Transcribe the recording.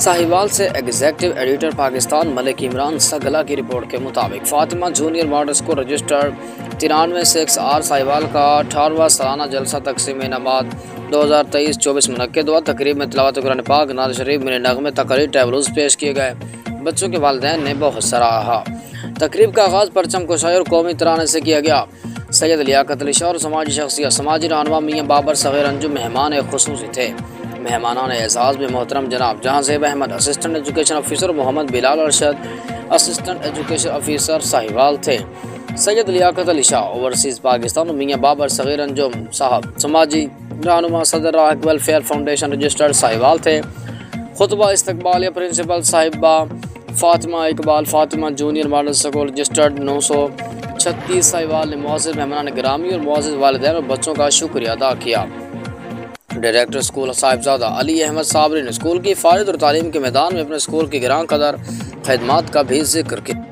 साहिवाल से executive editor Pakistan Malik Imran सगला की रिपोर्ट के मुताबिक Fatima junior model school registered 93/6 Sahiwal का 18वां सालाना जलसा तकसीम इनामात 2023-24 मुनक्किद हुआ। तकरीब में तिलावत कुरान पाक, नात शरीफ, मिनी नगमे, तकरीर, टैबलूज पेश किए गए। बच्चों के वालिदैन ने बहुत सराहा। तकरीब का आगाज़ परचम कुशाई और कौमी तराने से किया गया। सैयद लियाकत अली शाह और समाजी शख्सियत समाजी रहनुमा मियाँ बाबर सग़ीर अंजुम मेहमान खुसूसी थे। मेहमानान एजाज़ में मोहतरम जनाब Jahanzeb Ahmed assistant education officer, Muhammad Bilal Arshad assistant education officer Sahiwal थे। सैयद लियाकत अली शाह ओवरसीज़ पाकिस्तान और मियाँ बाबर सग़ीर अंजुम साहब समाजी रहनुमा सदर Rahak welfare foundation registered Sahiwal थे। खुतबा इस्तकबालिया प्रिंसिपल साहिबा Fatima Iqbal Fatima junior model school registered 936 Sahiwal ने मुअज़्ज़िज़ मेहमान गिरामी और मुअज़्ज़िज़ वालिदैन और बच्चों का शुक्रिया अदा किया। डायरेक्टर स्कूल साहिबजादा अली अहमद साबरी ने स्कूल की हिफाजत और तालीम के मैदान में अपने स्कूल की गिरां कदर खिदमात का भी जिक्र किया।